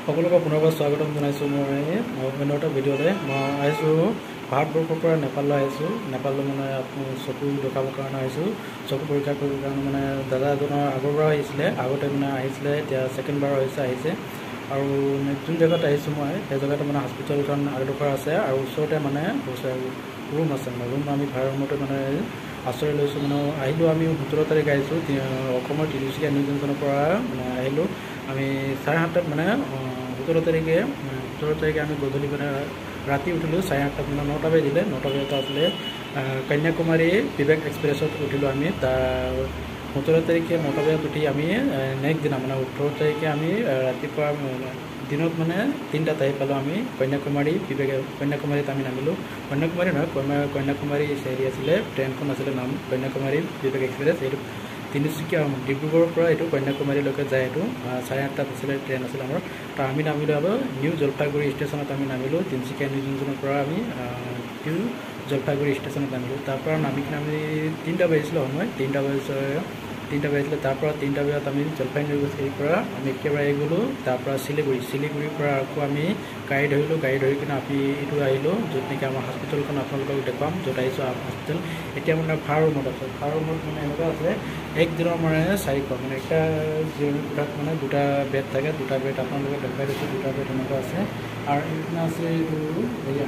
সকলোকে পুনৰবাৰ স্বাগতম জনাইছোঁ। মই অন্য এটা ভিডিঅ'লৈ মই আহিছোঁ ভাৰতবৰ্ষৰ পৰা নেপাললৈ আহিছোঁ। নেপাললৈ মানে চকু দেখাবৰ কাৰণে আহিছোঁ, চকু পৰীক্ষা কৰিবৰ কাৰণে। মানে দাদা এজনৰ আগৰ পৰা আগতে মানে আহিছিলে, এতিয়া ছেকেণ্ড বাৰ আহিছে। আৰু যোন জেগাত আহিছোঁ মই সেই জেগাতে মানে হস্পিটেলখন আগডোখৰ আছে আৰু ওচৰতে মানে ৰুম আছে। মানে ৰুম আমি ভাড়া ৰুমতে মানে আশ্ৰয় লৈছোঁ। মানে আহিলোঁ আমি 17 তাৰিখ আহিছোঁ, অসমৰ তিনিচুকীয়া নিউজ জংচনৰ পৰা মানে আহিলোঁ আমি 7:30 মানে 17 তাৰিখে আমি গধূলি মানে ৰাতি উঠিলোঁ 8:30 মানে 9টা বাজিলে। 9টা বজাত আছিলে কন্যাকুমাৰী বিবেক এক্সপ্ৰেছত উঠিলোঁ আমি। তাৰ 17 তাৰিখে 9টা বজাত উঠি আমি নেক্সট দিনা মানে 18 তাৰিখে আমি ৰাতিপুৱা দিনত মানে 3টাত আহি পালোঁ আমি কন্যাকুমাৰীত আমি নামিলোঁ। কন্যাকুমাৰী নহয়, কন্যাকুমাৰী হেৰি আছিলে, ট্ৰেইনখন আছিলে নাম কন্যাকুমাৰী বিবেক এক্সপ্ৰেছ। এইটো তিনিচুকীয়া ডিব্ৰুগড়ৰ পৰা এইটো কন্যাকুমাৰীলৈকে যায়। এইটো 8:30 আছিলে ট্ৰেইন আছিলে আমাৰ। তো আমি নামিলোঁ আৰু নিউ জলপাইগুৰি ষ্টেচনত আমি নামিলোঁ। তিনিচুকীয়া নিউজ জংচনৰ পৰা আমি নিউ জলপাইগুৰি ষ্টেচনত নামিলোঁ। তাৰপৰা নামি কিনে আমি 3টা বাজিছিলে সময়, 3টা বাজিছিলে। তাৰপৰা 3টা বজাত আমি জলপাইগুৰিৰ পৰা আমি একেবাৰে গ'লোঁ তাৰপৰা শিলিগুৰিৰ পৰা আকৌ আমি গাড়ী ধৰিলোঁ। গাড়ী ধৰি কিনে আমি এইটো আহিলোঁ য'ত নেকি আমাৰ হস্পিটেলখন আপোনালোকক দেখুৱাম, য'ত আহিছোঁ হস্পিটেল। এতিয়া মানে ভাড়া ৰুমত আছে। ভাড়া ৰুমত মানে এনেকুৱা আছে, এক দিনৰ মানে 400 মানে একটা জিৰণি কোঠাত মানে 2টা বেড থাকে। 2টা বেড আপোনালোকে দেখাই দিছোঁ, 2টা বেড এনেকুৱা আছে। আৰু এইপিনে আছে এইটো হেৰি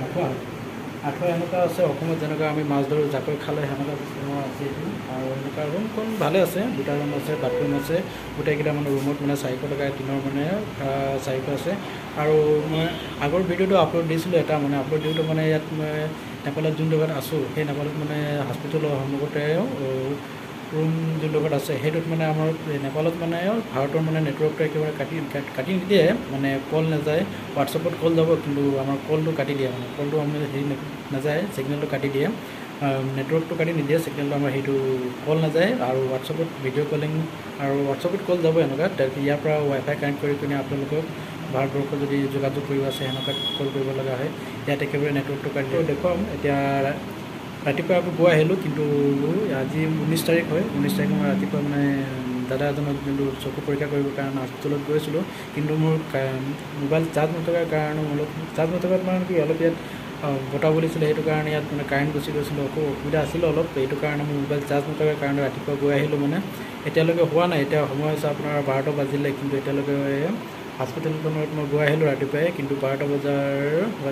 আঁঠুৱা এনেকুৱা আছে। অসমত যেনেকুৱা আমি মাছ ধৰোঁ জাকৈ খালে সেনেকুৱা চিষ্টেমৰ আছে এইটো। আৰু এনেকুৱা ৰুমখন ভালে আছে, 2টা ৰুম আছে, বাথৰুম আছে। গোটেইকেইটা মানে ৰুমত মানে 400 টকা দিনৰ মানে 400 আছে। আৰু মই আগৰ ভিডিঅ'টো আপলোড দিছিলোঁ এটা মানে আপলোড দিওঁতে মানে ইয়াত মই নেপালত যোন জেগাত আছোঁ সেই নেপালত মানে হস্পিটেলৰ সন্মুখতে ৰুম যোন জেগাত আছে সেইটোত মানে আমাৰ নেপালত মানে ভাৰতৰ মানে নেটৱৰ্কটো একেবাৰে কাটি নিদিয়ে, মানে কল নাযায়। হোৱাটছআপত কল যাব কিন্তু আমাৰ কলটো কাটি দিয়ে, মানে কলটো আমাৰ হেৰি নাযায়, ছিগনেলটো কাটি দিয়ে। নেটৱৰ্কটো কাটি নিদিয়ে, ছিগনেলটো আমাৰ সেইটো কল নাযায়। আৰু হোৱাটছআপত ভিডিঅ' কলিং আৰু হোৱাটছআপত কল যাব এনেকুৱা। ইয়াৰ পৰা ৱাইফাই কানেক্ট কৰি কিনে আপোনালোকক ভাৰতবৰ্ষত যদি যোগাযোগ কৰিব আছে সেনেকুৱাত কল কৰিব লগা হয়। ইয়াত একেবাৰে নেটৱৰ্কটো কাটি দেখুৱাম। এতিয়া ৰাতিপুৱা আকৌ গৈ আহিলোঁ, কিন্তু আজি 19 তাৰিখ হয়। 19 তাৰিখ মই ৰাতিপুৱা মানে দাদা এজনক যোনটো চকু পৰীক্ষা কৰিবৰ কাৰণে হস্পিটেলত গৈছিলোঁ, কিন্তু মোৰ মোবাইল চাৰ্জ নথকাৰ কাৰণে মানে কি অলপ ইয়াত বতাহ বলিছিলে, সেইটো কাৰণে ইয়াত মানে কাৰেণ্ট গুচি গৈছিলোঁ, অসুবিধা আছিলে অলপ। সেইটো কাৰণে মোৰ মোবাইল চাৰ্জ নথকাৰ কাৰণে ৰাতিপুৱা গৈ আহিলোঁ। মানে এতিয়ালৈকে হোৱা নাই, এতিয়া সময় হৈছে আপোনাৰ 12টা বাজিলে, কিন্তু এতিয়ালৈকে হস্পিটেলখনত মই গৈ আহিলোঁ ৰাতিপুৱাই, কিন্তু 12টা বজাৰ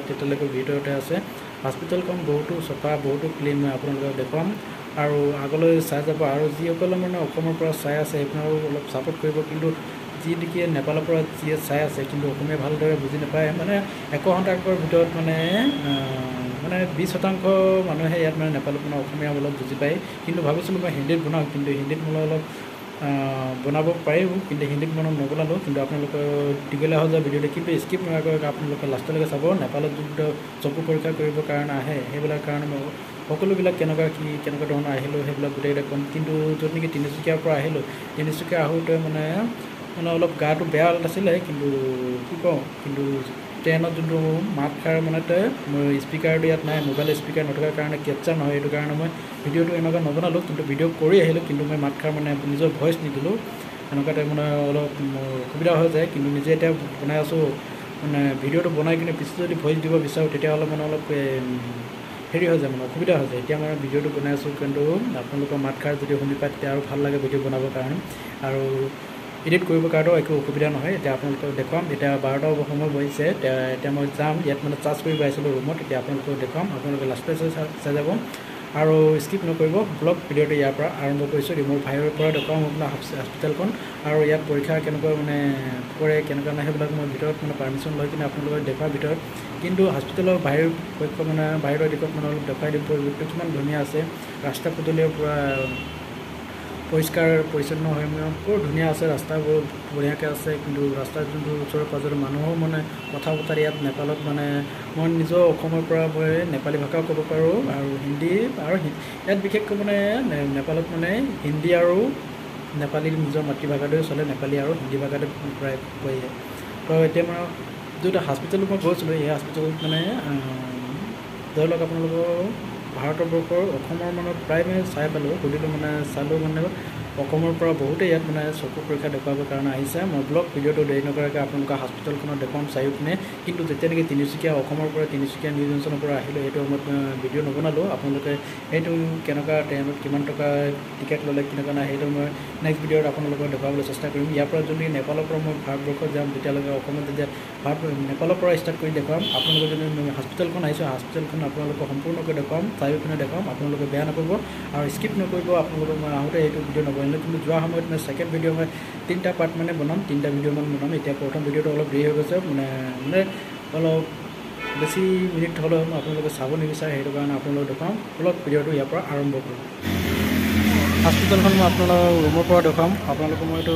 তেতিয়ালৈকে ভিতৰতে আছে। হস্পিটেলখন বহুতো চফা, বহুতো ক্লিন, মই আপোনালোকক দেখুৱাম আৰু আগলৈ চাই যাব। আৰু যিসকলে মানে অসমৰ পৰা চাই আছে সেইবিলাকো অলপ ছাপোৰ্ট কৰিব। কিন্তু যি নেকি নেপালৰ পৰা যিয়ে চাই আছে কিন্তু অসমীয়া ভালদৰে বুজি নাপায়, মানে 100% ভিতৰত মানে 20% মানুহে ইয়াত মানে নেপালত মানে অসমীয়া অলপ বুজি পায়। কিন্তু ভাবিছিলোঁ মই হিন্দীত বনাওঁ, কিন্তু হিন্দীত মই অলপ বনাব পাৰিব, কিন্তু হিন্দীত মই নবনালোঁ। কিন্তু আপোনালোকে দীঘলীয়া হৈ যায় ভিডিঅ'টো, কিন্তু স্কিপ নোহোৱাকৈ আপোনালোকে লাষ্টলৈকে চাব। নেপালত যোনটো চকু পৰীক্ষা কৰিবৰ কাৰণে আহে সেইবিলাক কাৰণে মই সকলোবিলাক কেনেকুৱা ধৰণৰ আহিলোঁ সেইবিলাক গোটেইকেইটা ক'ম। কিন্তু য'ত নেকি তিনিচুকীয়াৰ পৰা আহিলোঁ, তিনিচুকীয়া আহোঁতে মানে অলপ গাটো বেয়া আছিলে, কিন্তু কি কওঁ, কিন্তু ট্ৰেইনত যোনটো মাত খাৰ মানে মোৰ স্পীকাৰটো ইয়াত নাই, মোবাইল স্পীকাৰ নথকাৰ কাৰণে কেপচাৰ নহয়। সেইটো কাৰণে মই ভিডিঅ'টো এনেকুৱা নবনালোঁ, কিন্তু ভিডিঅ' কৰি আহিলোঁ, কিন্তু মই মাত খাৰ মানে নিজৰ ভইচ নিদিলোঁ। এনেকুৱা টাইপ মানে অলপ অসুবিধা হৈ যায়। কিন্তু নিজে এতিয়া বনাই আছোঁ, মানে ভিডিঅ'টো বনাই কিনে পিছত যদি ভইচ দিব বিচাৰোঁ তেতিয়াহ'লে মানে অলপ হেৰি হৈ যায়, মানে অসুবিধা হৈ যায়। এতিয়া মই ভিডিঅ'টো বনাই আছোঁ, কিন্তু আপোনালোকৰ মাত খাৰ যদি শুনি পায় তেতিয়া আৰু ভাল লাগে ভিডিঅ' বনাবৰ কাৰণে, আৰু এডিট কৰিবৰ কাৰণেও একো অসুবিধা নহয়। এতিয়া আপোনালোকক দেখুৱাম। এতিয়া 12টা সময় বহিছে, এতিয়া মই যাম ইয়াত মানে চাৰ্জ কৰিব আহিছিলোঁ ৰুমত। এতিয়া আপোনালোকক দেখুৱাম, আপোনালোকে লাষ্টে চাই যাব আৰু স্কিপ নকৰিব। ব্লগ ভিডিঅ'টো ইয়াৰ পৰা আৰম্ভ কৰিছোঁ। মোৰ ভাইৰ পৰা দেখুৱাম আপোনাৰ হস্পিটেলখন আৰু ইয়াত পৰীক্ষা কেনেকুৱা মানে কৰে, কেনেকুৱা নাই সেইবিলাক মই ভিতৰত মানে পাৰ্মিশ্যন লৈ কিনে আপোনালোকক দেখুৱাৰ ভিতৰত। কিন্তু হস্পিটেলৰ বাহিৰৰ দিশত মানে অলপ দেখুৱাই দিব। পৰিৱেশটো কিমান ধুনীয়া আছে, ৰাস্তা পদূলিৰ পৰা পৰিষ্কাৰ পৰিচ্ছন্ন হৈ মানে বৰ ধুনীয়া আছে, ৰাস্তাবোৰ বঢ়িয়াকৈ আছে। কিন্তু ৰাস্তাৰ যোনটো ওচৰে পাঁজৰে মানুহৰ মানে কথা বতৰা ইয়াত নেপালত মানে মই নিজৰ অসমৰ পৰা মই নেপালী ভাষাও ক'ব পাৰোঁ আৰু হিন্দী, আৰু ইয়াত বিশেষকৈ মানে নেপালত মানে হিন্দী আৰু নেপালী নিজৰ মাতৃভাষাটোৱে চলে, নেপালী আৰু হিন্দী ভাষাটো প্ৰায় কয়। তো এতিয়া মানে যোনটো হস্পিটেলত মই গৈছিলোঁ এই হস্পিটেলত মানে ধৰি লওক আপোনালোকৰ ভাৰতবৰ্ষৰ অসমৰ মানে প্ৰায় মানে চাই পালোঁ, সুধিলোঁ মানে চালোঁ মানে অসমৰ পৰা বহুতে ইয়াত মানে চকু পৰীক্ষা দেখুৱাবৰ কাৰণে আহিছে মই ব্লগ ভিডিঅ'টো দেৰি নকৰাকৈ আপোনালোকৰ হস্পিটেলখনত দেখুৱাম চাৰিওপিনে কিন্তু যেতিয়া নেকি তিনিচুকীয়া অসমৰ পৰা তিনিচুকীয়া নিউজ জংচনৰ পৰা আহিলোঁ সেইটো সময়ত ভিডিঅ' নবনালোঁ আপোনালোকে সেইটো কেনেকুৱা ট্ৰেইনত কিমান টকা টিকেট ল'লে কেনেকুৱা নাই সেইটো মই নেক্সট ভিডিঅ'ত আপোনালোকক দেখুৱাবলৈ চেষ্টা কৰিম ইয়াৰ পৰা যদি নেপালৰ পৰা মই ভাৰতবৰ্ষত যাম তেতিয়ালৈকে অসমত যেতিয়া নেপালৰ পৰা ষ্টাৰ্ট কৰি দেখুৱাম আপোনালোকে যদি হস্পিটেলখন আহিছোঁ হস্পিটেলখন আপোনালোকক সম্পূৰ্ণকৈ দেখুৱাম চাৰিওপিনে দেখুৱাম আপোনালোকে বেয়া নাপাব আৰু স্কিপ নকৰিব আপোনালোকক মই আহোঁতে এইটো ভিডিঅ' নবনালোঁ কিন্তু যোৱা সময়ত মই ছেকেণ্ড ভিডিঅ' মই 3টা পাৰ্ট মানে বনাম 3টা ভিডিঅ' মান বনাম এতিয়া প্ৰথম ভিডিঅ'টো অলপ দেৰি হৈ গৈছে মানে অলপ বেছি মিনিট হ'লেও আপোনালোকে চাব নিবিচাৰে সেইটো কাৰণে আপোনালোকক দেখুৱাম অলপ ভিডিঅ'টো ইয়াৰ পৰা আৰম্ভ কৰিম হস্পিটেলখন মই আপোনালোকৰ ৰুমৰ পৰা দেখুৱাম আপোনালোকক মই এইটো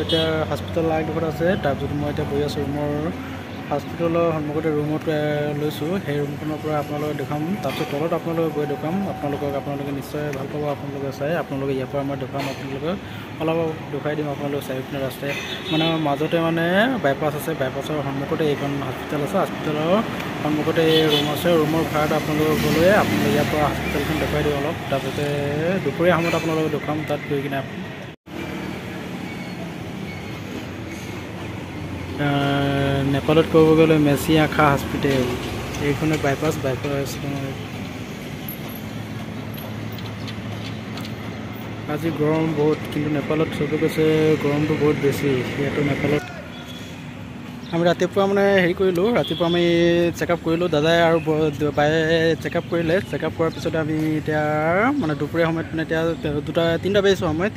এতিয়া হস্পিটেল লাইটডোখৰত আছে তাৰপিছত মই এতিয়া বহি আছোঁ ৰুমৰ হস্পিটেলৰ সন্মুখতে ৰুমত লৈছোঁ সেই ৰুমখনৰ পৰা আপোনালোকক দেখুৱাম তাৰপিছত তলত আপোনালোকক গৈ দেখুৱাম আপোনালোকে নিশ্চয় ভাল পাব আপোনালোকে চাই আপোনালোকে ইয়াৰ পৰা মই দেখুৱাম আপোনালোকক অলপ দেখুৱাই দিম আপোনালোক চাৰিওপিনে ৰাস্তাই মানে মাজতে মানে বাইপাছ আছে বাইপাছৰ সন্মুখতে এইখন হস্পিটেল আছে হস্পিটেলৰ সন্মুখতে ৰুম আছে ৰুমৰ ভাড়াত আপোনালোকক গ'লে আপোনালোকে ইয়াৰ পৰা হস্পিটেলখন দেখুৱাই দিওঁ অলপ তাৰপিছতে দুপৰীয়া সময়ত আপোনালোকক দেখুৱাম তাত গৈ কিনে নেপালত ক'ব গ'লে মেচি আখা হস্পিটেল এইখনে বাইপাছ আজি গৰম বহুত কিন্তু নেপালত চবে কৈছে গৰমটো বহুত বেছি ইয়াতো নেপালত আমি ৰাতিপুৱা মানে হেৰি কৰিলোঁ ৰাতিপুৱা আমি চেকআপ কৰিলোঁ দাদাই আৰু বায়ে চেকআপ কৰিলে চেকআপ কৰাৰ পিছতে আমি এতিয়া মানে দুপৰীয়া সময়ত মানে এতিয়া 3টা বাজিছে সময়ত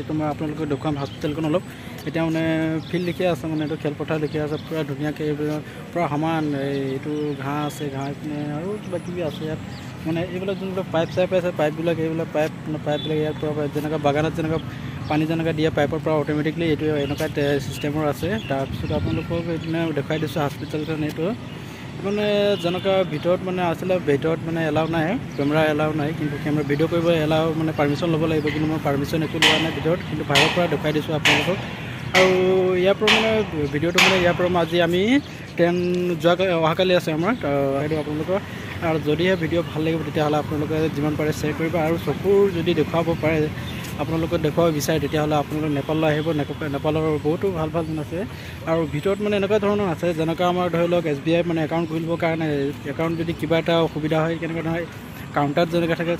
এইটো মই আপোনালোকক দেখুৱাম হস্পিটেলখন অলপ এতিয়া মানে ফিল্ড লিখি আছে মানে এইটো খেলপথাৰ লিখি আছে পূৰা ধুনীয়াকৈ পূৰা সমান এইটো ঘাঁহ আছে ঘাঁহ পিনে আৰু কিবা কিবি আছে ইয়াত মানে এইবিলাক যোনবিলাক পাইপ চাইপ আছে পাইপবিলাক এইবিলাক পাইপবিলাক ইয়াৰ পৰা যেনেকুৱা বাগানত যেনেকুৱা পানী যেনেকৈ দিয়ে পাইপৰ পৰা অট'মেটিকলি এইটো এনেকুৱা ছিষ্টেমৰ আছে তাৰপিছত আপোনালোকক এইপিনে দেখুৱাই দিছোঁ হস্পিটেলখন এইটো মানে যেনেকুৱা ভিতৰত মানে আছিলে ভিতৰত মানে এলাউ নাই কেমেৰা এলাউ নাই কিন্তু কেমেৰা ভিডিঅ' কৰিব এলাউ মানে পাৰ্মিশ্যন ল'ব লাগিব কিন্তু মই পাৰ্মিশ্যন একো লোৱা নাই ভিতৰত কিন্তু বাহিৰৰ পৰা দেখুৱাই দিছোঁ আপোনালোকক আৰু ইয়াৰ পৰা মানে ভিডিঅ'টো মানে ইয়াৰ পৰা আজি আমি ট্ৰেইন অহাকালি আছে আমাৰ সেইটো আপোনালোকৰ আৰু যদিহে ভিডিঅ' ভাল লাগিব তেতিয়াহ'লে আপোনালোকে যিমান পাৰে শ্বেয়াৰ কৰিব আৰু চকুৰ যদি দেখুৱাব পাৰে আপোনালোকে দেখুৱাব বিচাৰে তেতিয়াহ'লে আপোনালোকে নেপাললৈ আহিব নেপালৰ বহুতো ভাল আছে আৰু ভিতৰত মানে এনেকুৱা ধৰণৰ আছে যেনেকুৱা আমাৰ ধৰি লওক SBI মানে একাউণ্ট খুলিবৰ কাৰণে একাউণ্ট যদি কিবা এটা অসুবিধা হয় কেনেকুৱা নহয় কাউণ্টাৰত যেনেকৈ থাকে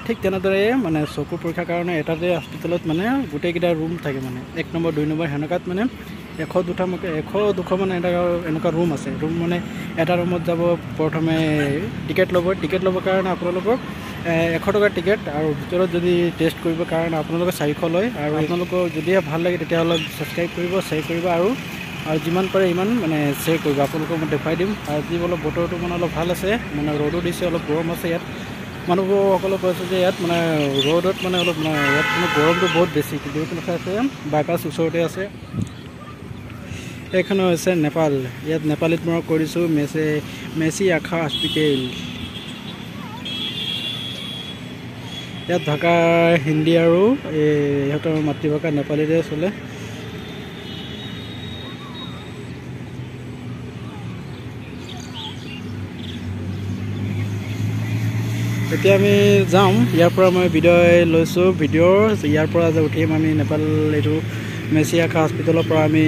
ঠিক তেনেদৰে মানে চকু পৰীক্ষাৰ কাৰণে এটাতে হস্পিটেলত মানে গোটেইকেইটা ৰুম থাকে মানে 1 নম্বৰ 2 নম্বৰ সেনেকুৱাত মানে 100-200 মানে এনেকুৱা ৰুম আছে ৰুম মানে এটা ৰুমত যাব প্ৰথমে টিকেট ল'বৰ কাৰণে আপোনালোকক 100 টকাৰ টিকেট আৰু ভিতৰত যদি টেষ্ট কৰিবৰ কাৰণে আপোনালোকে 400 লয় আৰু আপোনালোকক যদিহে ভাল লাগে তেতিয়াহ'লে ছাবস্ক্ৰাইব কৰিব শ্বেয়াৰ কৰিব আৰু যিমান পাৰে ইমান মানে শ্বেয়াৰ কৰিব আপোনালোকক মই দেখুৱাই দিম আজি অলপ বতৰটো মানে অলপ ভাল আছে মানে ৰ'দো দিছে অলপ গৰম আছে ইয়াত মানুহসকলে কৈছে যে ইয়াত মানে ৰ'দত মানে অলপ ইয়াত মানে গৰমটো বহুত বেছি কিন্তু এইটো কথা আছে বাইপাছ ওচৰতে আছে এইখন হৈছে নেপাল ইয়াত নেপালীত মই কৰিছোঁ মেচি আখা হস্পিটেল ইয়াত ভাষা হিন্দী আৰু ইহঁতৰ মাতৃভাষা নেপালীতে চলে এতিয়া আমি যাম ইয়াৰ পৰা মই ভিডিঅ' লৈছোঁ ইয়াৰ পৰা যে উঠিম আমি নেপাল এইটো মেচি আখা হস্পিটেলৰ পৰা আমি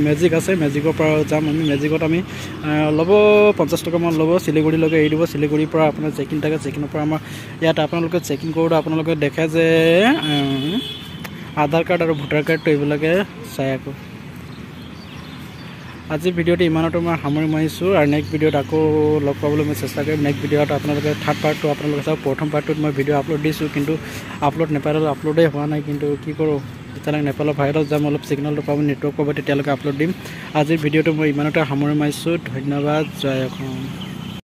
মেজিক আছে মেজিকৰ পৰা যাম আমি মেজিকত আমি ল'ব 50 টকামান ল'ব শিলিগুৰিলৈকে এৰি দিব শিলিগুৰিৰ পৰা আপোনাৰ চেকিং থাকে চেকিঙৰ পৰা আমাৰ ইয়াত আপোনালোকে চেকিং কৰোঁতে আপোনালোকে দেখে যে আধাৰ কাৰ্ড আৰু ভোটাৰ কাৰ্ডটো এইবিলাকে চাই আকৌ আজি ভিডিঅ'টো ইমানতে মই সামৰি মাৰিছোঁ আৰু নেক্সট ভিডিঅ'ত আকৌ লগ পাবলৈ মই চেষ্টা কৰিম নেক্সট ভিডিঅ'ত আপোনালোকে থাৰ্ড পাৰ্টটো আপোনালোকে চাওক প্ৰথম পাৰ্টটোত মই ভিডিঅ' আপলোড দিছোঁ কিন্তু নেপালত আপলোডেই হোৱা নাই কিন্তু কি কৰোঁ যেতিয়ালৈকে নেপালৰ বাহিৰত যাম অলপ ছিগনেলটো পাব নেটৱৰ্ক পাব তেতিয়ালৈকে আপলোড দিম আজিৰ ভিডিঅ'টো মই ইমানতে সামৰি মাৰিছোঁ ধন্যবাদ জয় অসম।